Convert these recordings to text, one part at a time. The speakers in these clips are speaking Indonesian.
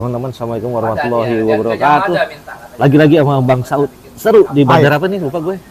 Teman-teman, assalamualaikum warahmatullahi wabarakatuh. Lagi-lagi sama Bang Saud. Seru di bandara apa nih? Lupa gue.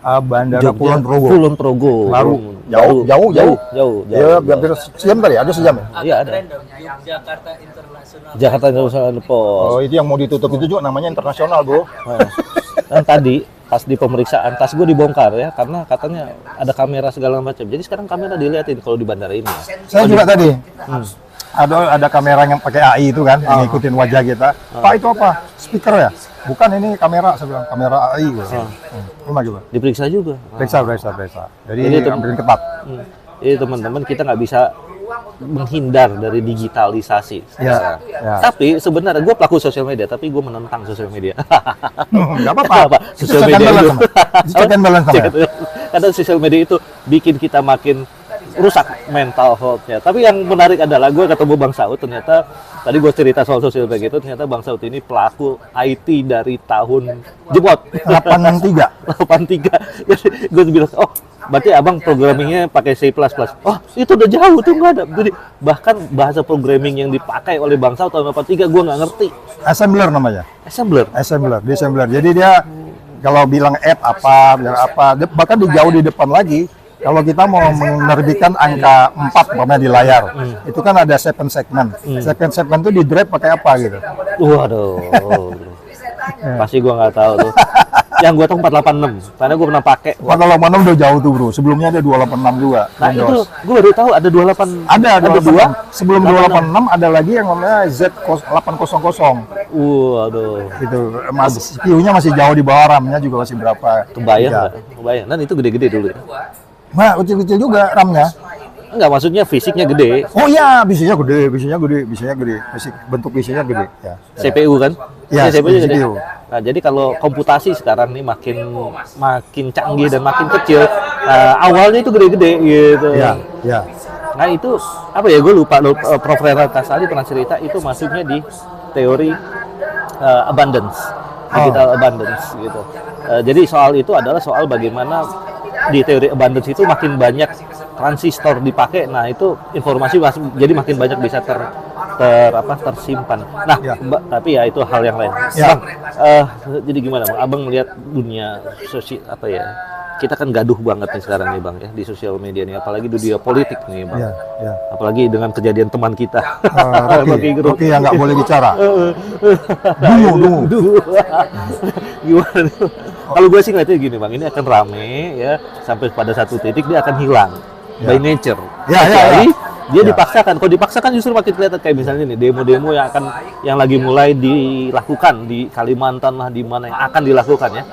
Bandara Kulon Progo. Kulon Progo. Baru. Jauh. Ya, hampir sejam tadi. Ada sejam ya? Iya ada. Jakarta International. Jakarta International Pos. Oh, itu yang mau ditutup itu juga namanya internasional, Bro. Dan tadi pas di pemeriksaan tas gue dibongkar ya, karena katanya ada kamera segala macam. Jadi sekarang kamera dilihatin kalau di bandara ini. Ya. Saya juga tadi. Ada kamera yang pakai AI itu kan, yang ngikutin wajah kita. Pak, itu apa? Speaker ya? Bukan, ini kamera, saya bilang. Kamera AI gitu. Gimana? Diperiksa juga. Periksa. Jadi hampir ketat. Jadi teman-teman, kita nggak bisa menghindar dari digitalisasi. Ya. Tapi sebenarnya gue pelaku sosial media, tapi gue menentang sosial media. Nggak apa-apa. Sosial media itu. Check and balance sama ya? Karena sosial media itu bikin kita makin rusak mental health-nya. Tapi yang menarik adalah gue ketemu Bang Saud, ternyata tadi gue cerita soal sosial media itu, ternyata Bang Saud ini pelaku IT dari tahun jebot 83. Jadi gue bilang, oh berarti abang programmingnya pakai C++. Oh itu udah jauh tuh, nggak ada. Jadi bahkan bahasa programming yang dipakai oleh Bang Saud tahun 83 gue nggak ngerti. Assembler namanya. Assembler. Jadi dia kalau bilang add apa, bahkan jauh di depan lagi. Kalau kita mau menerbitkan angka 4 umpamanya di layar, itu kan ada 7 segmen. 7 segmen itu di drive pakai apa gitu? Waduh. Pasti gua nggak tahu tuh. Yang gua tahu 486, karena gua pernah pakai. 486 udah jauh tuh, Bro. Sebelumnya ada 286 juga. Nah, itu gua baru tahu ada 28. Ada 2. Sebelum 286 ada lagi yang namanya Z800. Waduh. Itu CPU-nya masih jauh di bawah, RAM-nya juga masih berapa? Kebayang nggak? Kebayang. Dan itu gede-gede dulu ya. Nah, kecil-kecil juga RAM-nya. Enggak, maksudnya fisiknya gede. Oh iya, bisinya gede. Bentuk bisinya gede. Ya. CPU kan? Ya, CPU-nya gede. CPU. Nah, jadi kalau komputasi sekarang nih makin canggih dan makin kecil, awalnya itu gede-gede gitu. Ya. Nah, itu apa ya? Gue lupa. Prof. Renat Kasali pernah cerita itu masuknya di teori abundance, digital abundance gitu. Jadi soal itu adalah soal bagaimana di teori abundance itu makin banyak transistor dipakai, nah itu informasi jadi makin banyak bisa tersimpan. Nah, tapi ya itu hal yang lain. Bang, jadi gimana Bang? Abang melihat dunia sosial apa ya? Kita kan gaduh banget nih sekarang nih Bang ya di sosial media nih, apalagi di dunia politik nih Bang. Apalagi dengan kejadian teman kita. Rocky yang nggak boleh bicara. Dungu. Gimana? Kalau gue sih ngeliatnya gini Bang, ini akan rame ya sampai pada satu titik dia akan hilang by nature. Jadi dia dipaksakan. Kalau dipaksakan justru makin kelihatan, kayak misalnya nih demo-demo yang lagi mulai dilakukan di Kalimantan lah, di mana yang akan dilakukan ya.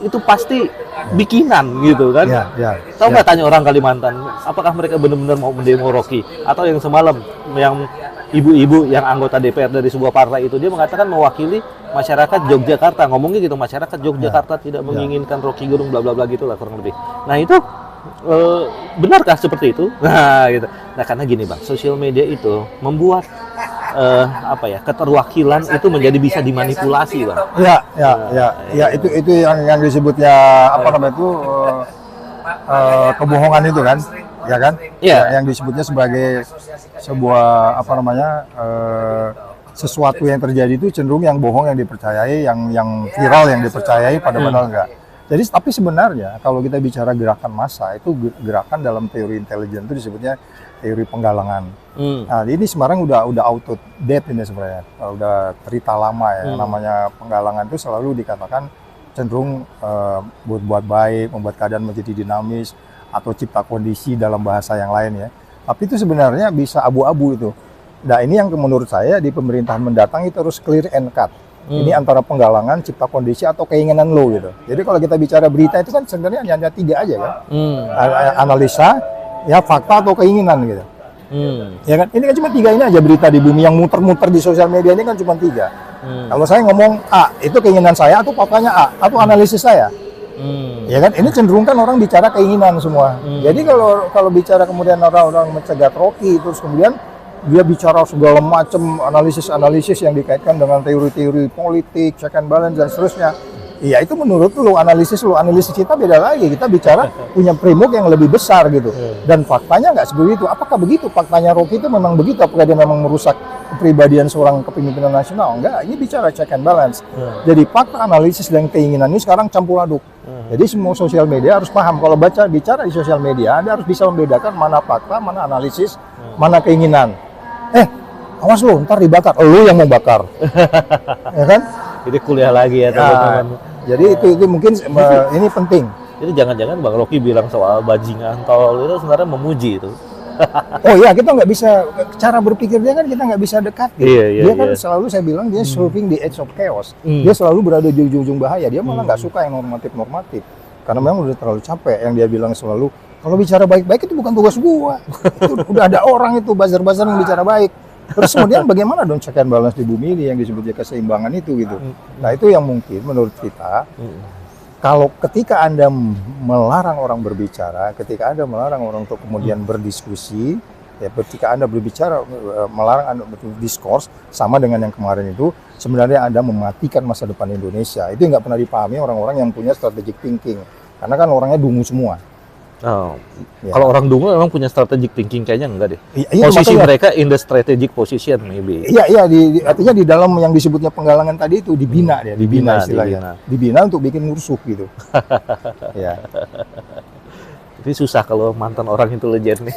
Itu pasti bikinan gitu kan. Tahu nggak tanya orang Kalimantan, apakah mereka benar-benar mau mendemo Rocky? Atau yang semalam yang ibu-ibu yang anggota DPR dari sebuah partai itu, dia mengatakan mewakili masyarakat Yogyakarta, ngomongnya gitu, masyarakat Yogyakarta tidak menginginkan Rocky Gerung bla bla bla gitulah kurang lebih. Nah itu benarkah seperti itu? Nah gitu. Nah karena gini Bang, sosial media itu membuat keterwakilan itu menjadi bisa dimanipulasi Bang. Itu yang disebutnya kebohongan itu kan, ya kan? Yang disebutnya sebagai sebuah sesuatu yang terjadi itu cenderung yang bohong yang dipercayai, yang viral yang dipercayai, padahal enggak. Jadi tapi sebenarnya kalau kita bicara gerakan massa, itu gerakan dalam teori intelijen itu disebutnya teori penggalangan. Nah, ini sekarang udah out of date ini sebenarnya, udah cerita lama ya. Namanya penggalangan itu selalu dikatakan cenderung buat baik, membuat keadaan menjadi dinamis, atau cipta kondisi dalam bahasa yang lain ya. Tapi itu sebenarnya bisa abu-abu itu. Nah ini yang menurut saya di pemerintahan mendatang itu harus clear and cut. Ini antara penggalangan, cipta kondisi, atau keinginan lo gitu. Jadi kalau kita bicara berita itu kan sebenarnya hanya 3 aja kan. Analisa, ya fakta atau keinginan gitu. Ya kan? Ini kan cuma 3 ini aja berita di bumi yang muter-muter di sosial media ini kan cuma 3. Kalau saya ngomong A, itu keinginan saya atau faktanya A, atau analisis saya. Ya kan? Ini cenderung kan orang bicara keinginan semua. Jadi kalau bicara kemudian orang mencegat Rocky, terus kemudian dia bicara segala macam analisis yang dikaitkan dengan teori-teori politik, check and balance dan seterusnya. Iya, itu menurut lu, analisis kita beda lagi. Kita bicara punya framework yang lebih besar gitu. Dan faktanya nggak seperti itu. Apakah begitu? Faktanya Rocky itu memang begitu? Apakah dia memang merusak kepribadian seorang kepemimpinan nasional. Enggak, ini bicara check and balance. Jadi fakta, analisis, dan keinginan ini sekarang campur aduk. Jadi semua sosial media harus paham, kalau bicara di sosial media, Anda harus bisa membedakan mana fakta, mana analisis, mana keinginan. Awas lu, ntar dibakar. Lu yang mau bakar. Ya kan? Jadi kuliah lagi ya teman-teman. Jadi itu mungkin ini penting. Jadi jangan-jangan Bang Rocky bilang soal bajingan tol itu sebenarnya memuji itu. Oh iya, kita nggak bisa, cara berpikir dia kan kita nggak bisa dekati. Dia kan selalu, saya bilang, dia surfing the edge of chaos. Dia selalu berada di ujung-ujung bahaya. Dia malah nggak suka yang normatif-normatif. Karena memang udah terlalu capek. Yang dia bilang selalu, kalau bicara baik-baik itu bukan tugas gua. Itu udah ada orang itu, buzzer-buzzer yang bicara baik. Terus kemudian bagaimana dong check and balance di bumi ini yang disebutnya keseimbangan itu gitu. Nah itu yang mungkin menurut kita, kalau ketika Anda melarang orang berbicara, ketika Anda melarang orang untuk kemudian berdiskusi, ya ketika Anda berbicara, melarang Anda berdiskus, sama dengan yang kemarin itu, sebenarnya Anda mematikan masa depan Indonesia. Itu nggak pernah dipahami orang-orang yang punya strategic thinking. Karena kan orangnya dungu semua. Ya. Kalau orang dungu memang punya strategic thinking, kayaknya enggak deh. Iya, posisi makanya, mereka in the strategic position maybe. Iya, artinya di dalam yang disebutnya penggalangan tadi itu dibina dia, dibina istilahnya. Dibina untuk bikin musuh gitu. Ya. Tapi susah kalau mantan orang intelijen nih.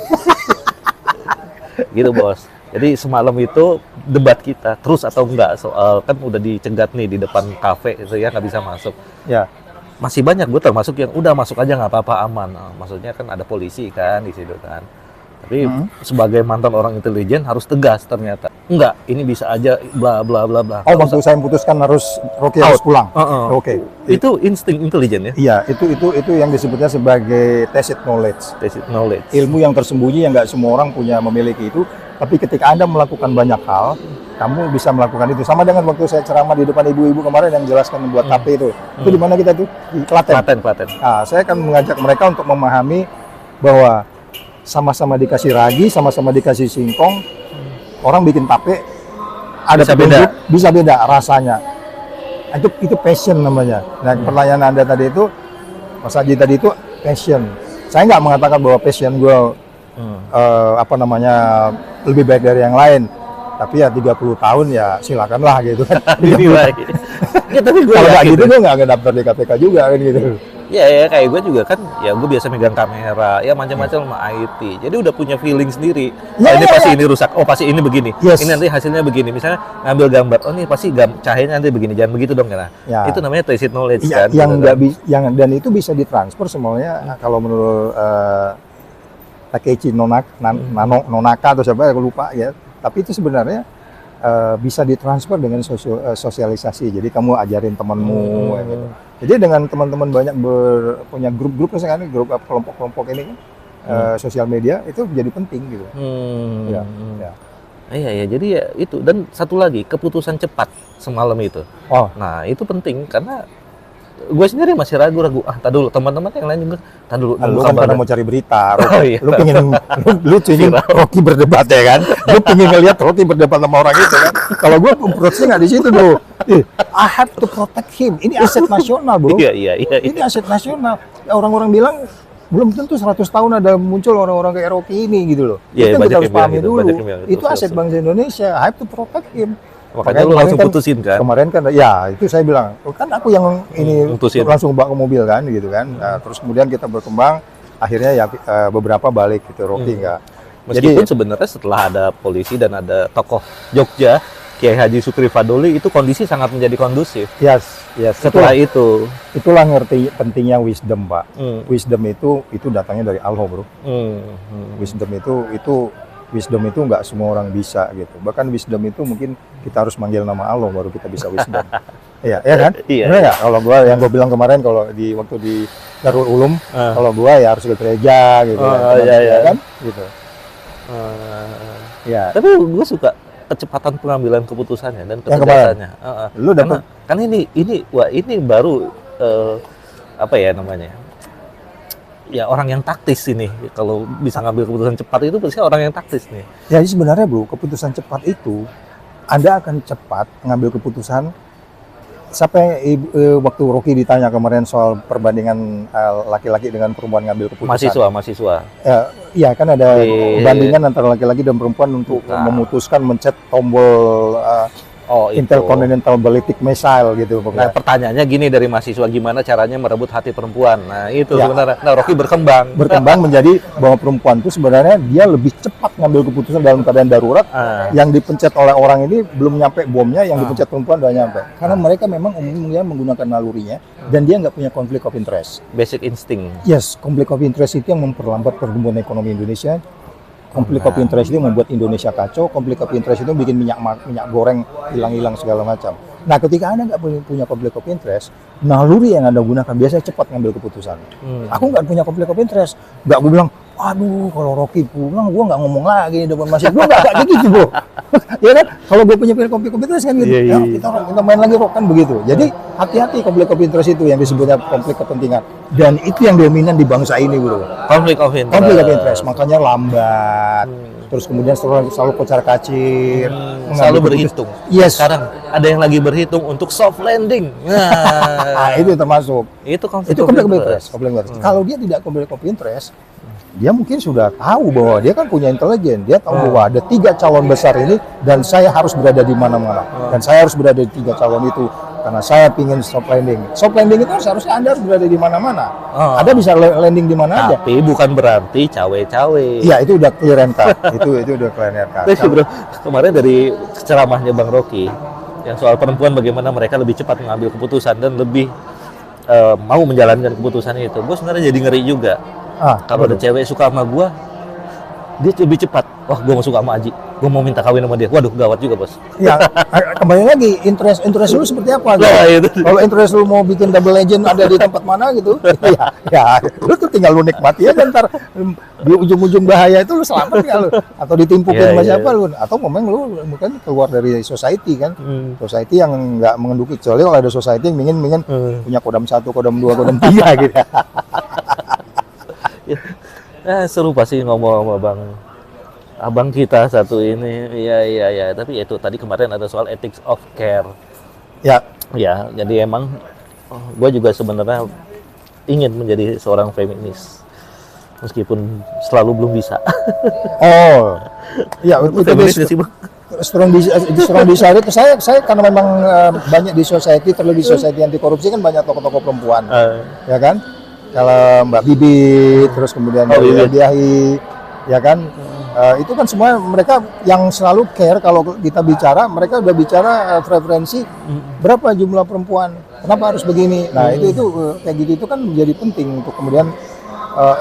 Gitu bos. Jadi semalam itu debat kita terus atau enggak soal, kan udah dicegat nih di depan kafe itu ya, nggak bisa masuk. Ya. Masih banyak, gue termasuk yang udah masuk aja nggak apa-apa, aman. Maksudnya kan ada polisi kan di situ kan. Tapi sebagai mantan orang intelijen harus tegas ternyata. Enggak, ini bisa aja bla bla bla bla. Oh, waktu saya memutuskan Rocky harus pulang. Oke. Itu insting intelijen ya? Iya, itu yang disebutnya sebagai tacit knowledge. Tacit knowledge. Ilmu yang tersembunyi yang nggak semua orang memiliki itu. Tapi ketika Anda melakukan banyak hal, kamu bisa melakukan itu. Sama dengan waktu saya ceramah di depan ibu-ibu kemarin yang jelaskan membuat tape itu. Itu di mana kita tuh? Di Klaten. Klaten. Nah, saya akan mengajak mereka untuk memahami bahwa sama-sama dikasih ragi, sama-sama dikasih singkong, orang bikin tape, ada bisa beda rasanya. Itu passion namanya. Nah, pertanyaan Anda tadi itu, Mas Haji tadi itu passion. Saya nggak mengatakan bahwa passion gue lebih baik dari yang lain. Tapi ya 30 tahun ya silakanlah gitu kan. Ya, tapi gue kalau nggak gitu gue nggak daftar di KPK juga kan gitu. Ya kayak gue juga kan, ya gue biasa megang kamera, ya macam-macam sama IT. Jadi udah punya feeling sendiri. Ini pasti ini rusak, oh pasti ini begini. Ini nanti hasilnya begini. Misalnya ngambil gambar, oh ini pasti cahayanya nanti begini. Jangan begitu dong ya. Itu namanya tacit knowledge kan. Dan itu bisa ditransfer semuanya. Kalau menurut Takeshi Nonaka atau siapa aku lupa ya. Tapi itu sebenarnya bisa ditransfer dengan sosialisasi. Jadi kamu ajarin temanmu gitu. Jadi dengan teman-teman banyak punya grup-grup misalkan grup kelompok-kelompok ini kan sosial media itu menjadi penting gitu. Iya, jadi ya itu. Dan satu lagi, keputusan cepat semalam itu. Nah, itu penting karena gue sendiri masih ragu-ragu. Tadi dulu, teman-teman yang lain juga. Tadi dulu. Lu kan karena mau cari berita. Iya. Lu pengen Rocky berdebat ya kan? Lu pengen ngeliat Rocky berdebat sama orang itu kan? Kalau gue approach-nya nggak di situ bro. I have to protect him. Ini aset nasional bro. Iya. Ini aset nasional. Orang-orang bilang belum tentu 100 tahun ada muncul orang-orang kayak Rocky ini gitu loh. Iya, kita harus pahami gitu, dulu. Itu aset bangsa Indonesia. I have to protect him. Makanya lu langsung putusin kan? Kemarin kan, ya itu saya bilang, kan aku yang ini langsung bawa ke mobil kan, gitu kan. Nah, terus kemudian kita berkembang, akhirnya ya beberapa balik gitu, Rocky enggak. Meskipun sebenarnya setelah ada polisi dan ada tokoh Jogja, Kiai Haji Sukri Fadoli, itu kondisi sangat menjadi kondusif. Yes. Setelah itulah ngerti pentingnya wisdom, Pak. Wisdom itu datangnya dari Allah, bro. Wisdom itu nggak semua orang bisa gitu. Bahkan wisdom itu mungkin kita harus manggil nama Allah baru kita bisa wisdom. Iya kan? Iya. Ya? Kalau gue bilang kemarin kalau waktu di Darul Ulum, kalau gue ya harus ke gereja gitu. Iya kan? Gitu. Ya. Tapi gue suka kecepatan pengambilan keputusannya dan ketegasannya. Lu dapat karena ini baru apa ya namanya? Ya orang yang taktis ini, kalau bisa ngambil keputusan cepat itu pasti orang yang taktis nih. Jadi sebenarnya bro, keputusan cepat itu Anda akan cepat mengambil keputusan sampai waktu Rocky ditanya kemarin soal perbandingan laki-laki dengan perempuan ngambil keputusan. Mahasiswa. Iya kan ada Di- perbandingan antara laki-laki dan perempuan untuk Bukan. memutuskan mencet tombol Oh, itu. intercontinental ballistic missile gitu Nah, pokoknya. pertanyaannya gini dari mahasiswa, gimana caranya merebut hati perempuan? Nah, itu Ya. sebenarnya. Nah, Rocky berkembang. Berkembang menjadi bahwa perempuan itu sebenarnya dia lebih cepat ngambil keputusan dalam keadaan darurat. Ah. Yang dipencet oleh orang ini belum nyampe bomnya, yang dipencet perempuan udah nyampe. Karena mereka memang umumnya menggunakan nalurinya dan dia nggak punya konflik of interest. Basic instinct. Yes, konflik of interest itu yang memperlambat pertumbuhan ekonomi Indonesia. Konflik of interest itu membuat Indonesia kacau. Konflik of interest itu bikin minyak goreng hilang-hilang segala macam. Nah, ketika Anda nggak punya konflik of interest, naluri yang Anda gunakan biasanya cepat ngambil keputusan. Aku nggak punya konflik of interest. Nggak gue bilang, aduh kalau Rocky pulang, gue nggak ngomong lagi di depan masjid. Gue nggak kayak gitu, bro. Ya kan? Kalau gue punya konflik of interest kan gitu. Iya, iya, Ya, kita main lagi rock kan begitu. Jadi hati-hati konflik of interest itu yang disebutnya konflik kepentingan. Dan itu yang dominan di bangsa ini, bro. Konflik of interest. Konflik of interest, makanya lambat. Terus kemudian selalu kocar-kacir. Selalu mengambil berhitung. keputusan. Yes. Sekarang ada yang lagi berhitung untuk soft landing. Nah, Nah, itu termasuk. itu konflik Itu of konflik of interest. interest. Konflik of interest. Kalau dia tidak konflik of interest, dia mungkin sudah tahu bahwa dia kan punya intelijen. Dia tahu bahwa ada 3 calon besar ini dan saya harus berada di mana-mana. Dan saya harus berada di 3 calon itu karena saya pingin soft landing. Soft landing itu seharusnya Anda harus berada di mana-mana. Oh. Ada bisa landing di mana aja. Tapi bukan berarti cawe-cawe. Iya, itu udah clear and cut. itu udah clear and cut. Tapi bro, kemarin dari ceramahnya Bang Rocky yang soal perempuan bagaimana mereka lebih cepat mengambil keputusan dan lebih mau menjalankan keputusan itu, gue sebenarnya jadi ngeri juga. Kalau ada cewek suka sama gue, dia lebih cepat. Wah, gue mau suka sama Aji, gue mau minta kawin sama dia. Waduh, gawat juga bos. Ya, kembali lagi interest lu seperti apa? Gitu? Nah, itu. Kalau interest lu mau bikin double legend ada di tempat mana gitu, ya, lu tuh tinggal lu nikmati aja ntar di ujung-ujung bahaya itu lu selamat nggak lu? Atau ditimpukin Iya, sama iya. siapa lu? Atau memang lu mungkin keluar dari society kan? Society yang nggak mengenduki, kecuali kalau ada society yang ingin punya kodam 1, kodam 2, kodam 3 gitu. Seru pasti ngomong sama abang kita satu ini. Iya. Tapi itu tadi kemarin ada soal ethics of care. Ya, Ya, jadi emang gue juga sebenarnya ingin menjadi seorang feminis. Meskipun selalu belum bisa. oh, ya itu Feminis nggak sih, Bang? strong desire itu saya karena memang banyak di society, terlebih society anti korupsi kan banyak tokoh-tokoh perempuan, ya kan? Kalau Mbak Bibi, terus kemudian Bibit. Diahi, ya kan? Itu kan semua mereka yang selalu care kalau kita bicara, mereka udah bicara preferensi berapa jumlah perempuan, kenapa harus begini. Nah itu kayak gitu itu kan menjadi penting untuk kemudian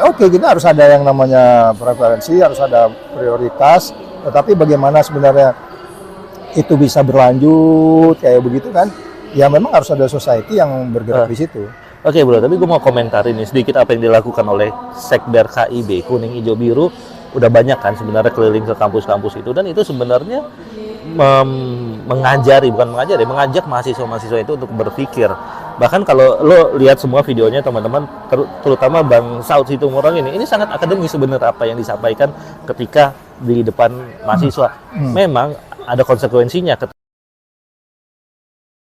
oke, kita harus ada yang namanya preferensi, harus ada prioritas, tetapi bagaimana sebenarnya itu bisa berlanjut kayak begitu kan? Ya memang harus ada society yang bergerak di situ. Oke bro, tapi gue mau komentarin nih sedikit apa yang dilakukan oleh Sekber KIB, kuning hijau biru, udah banyak kan sebenarnya keliling ke kampus-kampus itu, dan itu sebenarnya mengajak mahasiswa-mahasiswa itu untuk berpikir. Bahkan kalau lo lihat semua videonya teman-teman, terutama Bang Saud Situmorang ini sangat akademis sebenarnya apa yang disampaikan ketika di depan mahasiswa. Memang ada konsekuensinya